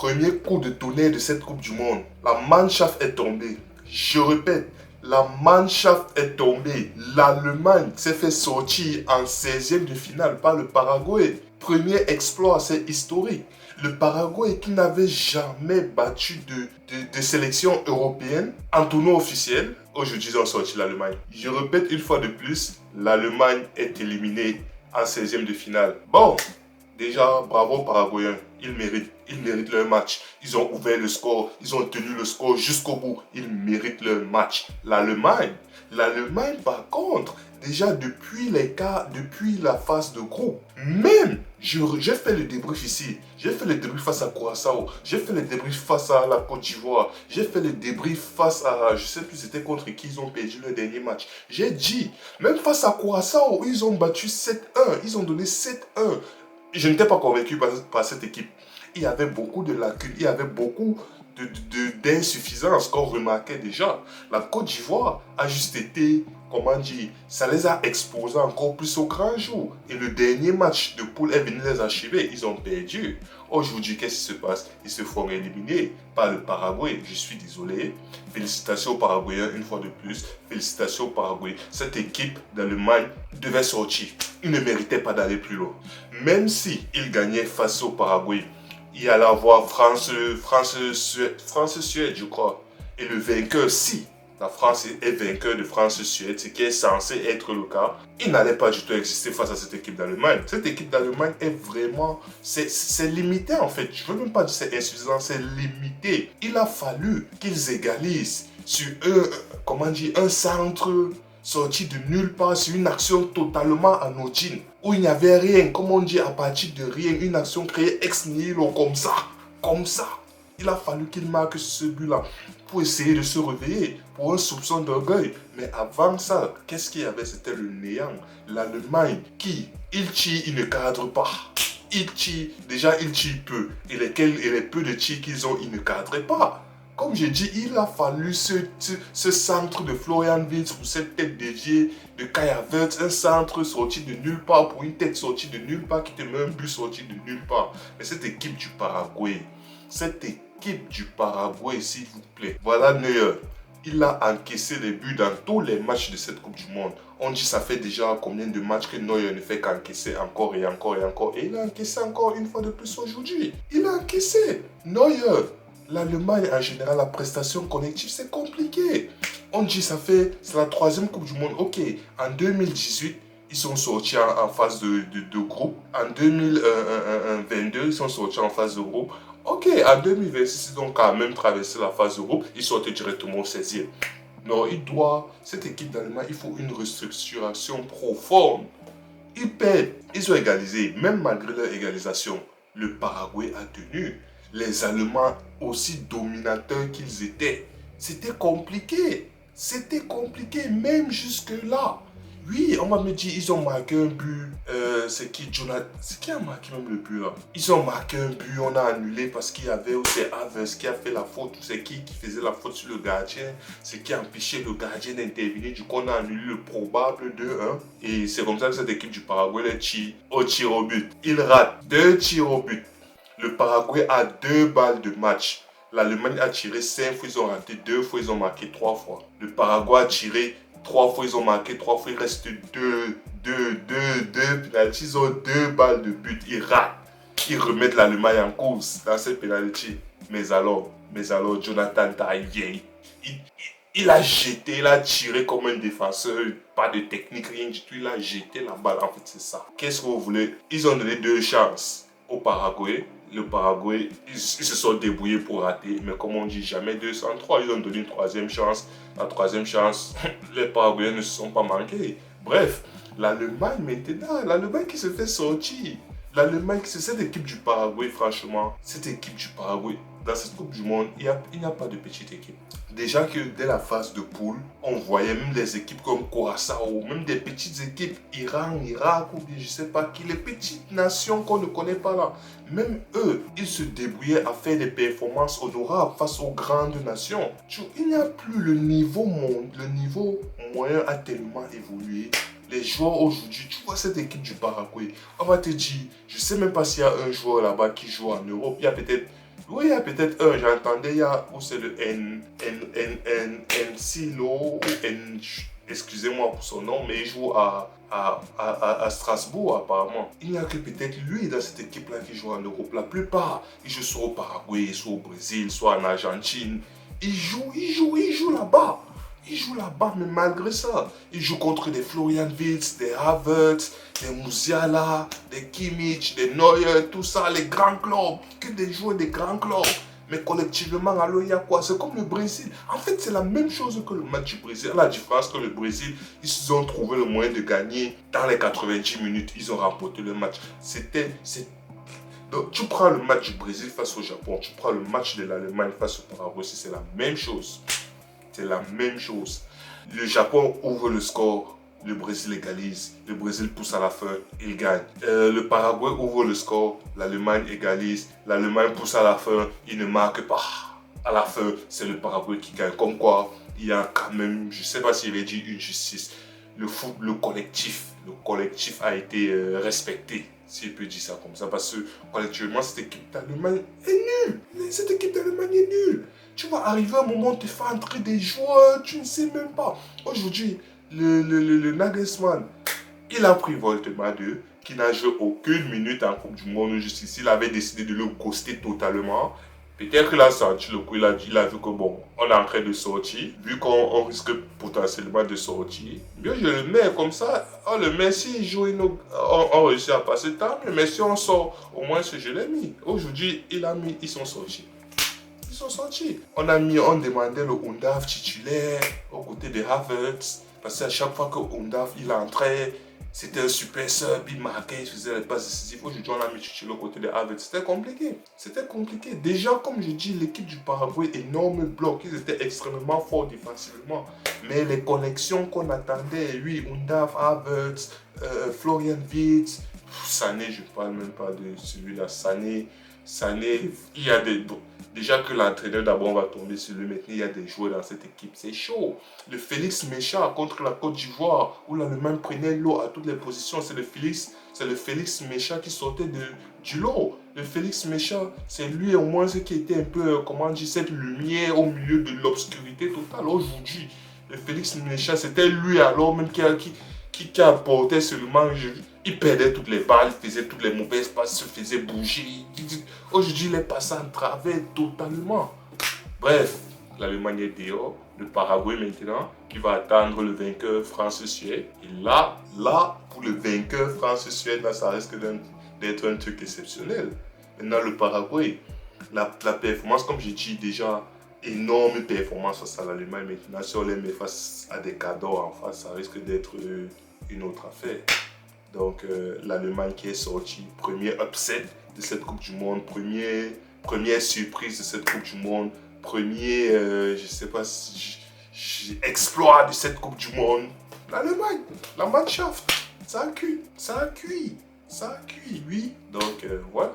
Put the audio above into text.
Premier coup de tonnerre de cette Coupe du Monde. La Mannschaft est tombée. Je répète, la Mannschaft est tombée. L'Allemagne s'est fait sortir en 16e de finale par le Paraguay. Premier exploit, c'est historique. Le Paraguay qui n'avait jamais battu de sélection européenne en tournoi officiel. Aujourd'hui, ils ont sorti l'Allemagne. Je répète une fois de plus, l'Allemagne est éliminée en 16e de finale. Bon, déjà, bravo aux Paraguayens. Ils méritent leur match. Ils ont ouvert le score. Ils ont tenu le score jusqu'au bout. Ils méritent leur match. L'Allemagne, par contre, déjà depuis la phase de groupe, même, j'ai fait le débrief ici. J'ai fait le débrief face à Curaçao. J'ai fait le débrief face à la Côte d'Ivoire. J'ai fait le débrief face à, je sais plus c'était contre qui ils ont perdu le dernier match. J'ai dit, même face à Curaçao, ils ont battu 7-1. Ils ont donné 7-1. Je n'étais pas convaincu par cette équipe. Il y avait beaucoup de lacunes, il y avait beaucoup d'insuffisances qu'on remarquait déjà. La Côte d'Ivoire a juste été, comment dire, ça les a exposés encore plus au grand jour. Et le dernier match de poule est venu les achever. Ils ont perdu. Aujourd'hui, qu'est-ce qui se passe? Ils se font éliminer par le Paraguay. Je suis désolé. Félicitations aux Paraguayens une fois de plus. Félicitations au Paraguay. Cette équipe d'Allemagne devait sortir. Ils ne méritaient pas d'aller plus loin. Même si ils gagnaient face au Paraguay, il y allait avoir France-Suède, je crois. Et le vainqueur, si la France est vainqueur de France-Suède, ce qui est censé être le cas, il n'allait pas du tout exister face à cette équipe d'Allemagne. Cette équipe d'Allemagne est vraiment... C'est limité en fait. Je ne veux même pas dire c'est insuffisant, c'est limité. Il a fallu qu'ils égalisent sur un centre sorti de nulle part, sur une action totalement anodine, où il n'y avait rien, comme on dit, à partir de rien, une action créée ex nihilo, comme ça. Il a fallu qu'il marque ce but-là pour essayer de se réveiller, pour un soupçon d'orgueil. Mais avant ça, qu'est-ce qu'il y avait? C'était le néant. L'Allemagne qui, il tire, il ne cadre pas. Il tire, déjà il tire peu. Et les peu de tirs qu'ils ont, ils ne cadraient pas. Comme j'ai dit, il a fallu ce centre de Florian Wirtz pour cette tête déviée de Kai Havertz, un centre sorti de nulle part pour une tête sortie de nulle part qui te met un but sorti de nulle part. Mais cette équipe du Paraguay, s'il vous plaît, voilà Neuer. Il a encaissé des buts dans tous les matchs de cette Coupe du Monde. On dit ça fait déjà combien de matchs que Neuer ne fait qu'encaisser encore et encore et encore. Et il a encaissé encore une fois de plus aujourd'hui. Il a encaissé. Neuer. L'Allemagne, en général, la prestation collective, c'est compliqué. On dit c'est la 3e Coupe du Monde. Ok, en 2018, ils sont sortis en phase de groupe. En 2022, ils sont sortis en phase de groupe. Ok, en 2026, ils ont quand même traversé la phase de groupe. Ils sortent directement au 16e. Non, cette équipe d'Allemagne, il faut une restructuration profonde. Ils perdent, ils ont égalisé, même malgré leur égalisation. Le Paraguay a tenu. Les Allemands, aussi dominateurs qu'ils étaient, c'était compliqué. C'était compliqué, même jusque-là. Oui, on va me dire, ils ont marqué un but. C'est qui a marqué même le but là? Ils ont marqué un but, on a annulé parce qu'il y avait c'est Havertz qui a fait la faute. C'est qui faisait la faute sur le gardien? C'est qui a empêché le gardien d'intervenir. Du coup, on a annulé le probable 2-1. Et c'est comme ça que cette équipe du Paraguay les tire au tir au but. Ils ratent 2 tirs au but. Le Paraguay a 2 balles de match. L'Allemagne a tiré 5 fois, ils ont raté 2 fois, ils ont marqué 3 fois. Le Paraguay a tiré 3 fois, ils ont marqué 3 fois, il reste 2 pénaltys. Ils ont 2 balles de but, ils ratent. Ils remettent l'Allemagne en course dans ces pénaltys. Mais alors, Jonathan Tah, il a jeté, il a tiré comme un défenseur, pas de technique, rien du tout. Il a jeté la balle, en fait, c'est ça. Qu'est-ce que vous voulez? Ils ont donné 2 chances au Paraguay. Le Paraguay, ils se sont débrouillés pour rater, mais comme on dit, jamais 203. Ils ont donné une 3e chance. La 3e chance, les Paraguayens ne se sont pas manqués. Bref, l'Allemagne maintenant, l'Allemagne qui se fait sortir. L'Allemagne, c'est cette équipe du Paraguay, franchement, cette équipe du Paraguay, dans cette Coupe du Monde, il n'y a pas de petite équipe. Déjà que dès la phase de poule, on voyait même des équipes comme Curaçao, même des petites équipes, Iran, Irak ou bien je sais pas qui, les petites nations qu'on ne connaît pas là. Même eux, ils se débrouillaient à faire des performances honorables face aux grandes nations. Il n'y a plus le niveau moyen a tellement évolué. Les joueurs aujourd'hui, tu vois cette équipe du Paraguay, on va te dire, je sais même pas s'il y a un joueur là-bas qui joue en Europe. Il y a peut-être Oui, il y a peut-être un, j'entendais, il y a, où c'est le Silo, ou excusez-moi pour son nom, mais il joue à Strasbourg apparemment. Il n'y a que peut-être lui dans cette équipe-là qui joue en Europe. La plupart, ils jouent soit au Paraguay, soit au Brésil, soit en Argentine. Ils jouent là-bas. Ils jouent là-bas, mais malgré ça, ils jouent contre des Florian Wirtz, des Havertz, des Musiala, des Kimmich, des Neuer, tout ça, les grands clubs, que des joueurs des grands clubs. Mais collectivement, alors il y a quoi? C'est comme le Brésil. En fait, c'est la même chose que le match du Brésil. La différence que le Brésil, ils ont trouvé le moyen de gagner dans les 90 minutes. Ils ont remporté le match. Donc, tu prends le match du Brésil face au Japon, tu prends le match de l'Allemagne face au Paraguay, c'est la même chose. C'est la même chose. Le Japon ouvre le score, le Brésil égalise, le Brésil pousse à la fin, il gagne. Le Paraguay ouvre le score, l'Allemagne égalise, l'Allemagne pousse à la fin, il ne marque pas. À la fin, c'est le Paraguay qui gagne. Comme quoi, il y a quand même, je ne sais pas s'il avait dit une justice. Le foot, le collectif a été respecté, si je peux dire ça comme ça, parce que collectivement, cette équipe d'Allemagne est nulle. Cette équipe d'Allemagne est nulle. Tu vas arriver à un moment, tu fais entrer des joueurs, tu ne sais même pas. Aujourd'hui, le Nagelsmann, il a pris Voltemade 2, qui n'a joué aucune minute en Coupe du Monde jusqu'ici. Il avait décidé de le ghoster totalement. Peut-être qu'il a senti le coup, il a vu que bon, on est en train de sortir. Vu qu'on risque potentiellement de sortir, bien je le mets comme ça. On le met, s'il joue, on réussit à passer tant mieux. Mais si on sort, au moins je l'ai mis. Aujourd'hui, ils sont sortis. Ils sont sortis. On demandait le Undav titulaire aux côtés de Havertz. Parce qu'à chaque fois que Undav il entrait, c'était un super sub, il marquait, il faisait les passes décisives. Aujourd'hui, on a mis titulaire aux côtés de Havertz. C'était compliqué. C'était compliqué. Déjà, comme je dis, l'équipe du Paraguay, énorme bloc. Ils étaient extrêmement forts défensivement. Mais les connexions qu'on attendait, oui, Undav, Havertz, Florian Wirtz, Sané, je ne parle même pas de celui-là. Sané, il y a des... Déjà que l'entraîneur d'abord va tomber sur lui, maintenant il y a des joueurs dans cette équipe, c'est chaud. Le Félix Mécha contre la Côte d'Ivoire, où l'Allemagne prenait l'eau à toutes les positions, c'est le Félix Mécha qui sortait du lot. Le Félix Mécha, c'est lui au moins ce qui était un peu, comment dire, cette lumière au milieu de l'obscurité totale. Aujourd'hui, le Félix Mécha, c'était lui alors même qui apportait seulement... Il perdait toutes les balles, il faisait toutes les mauvaises passes, se faisait bouger. Aujourd'hui, il est passé en travers totalement. Bref, l'Allemagne est dehors. Le Paraguay maintenant, qui va attendre le vainqueur France-Suède. Et là, pour le vainqueur France-Suède, là, ça risque d'être un truc exceptionnel. Maintenant, le Paraguay, la performance, comme j'ai dit déjà, énorme performance face à l'Allemagne. Maintenant, si on les met face à des cadeaux en face, ça risque d'être une autre affaire. Donc, l'Allemagne qui est sortie, premier upset de cette Coupe du Monde, première surprise de cette Coupe du Monde, premier, je sais pas si, exploit de cette Coupe du Monde. L'Allemagne, la Mannschaft, ça a cuit, oui. Donc, voilà.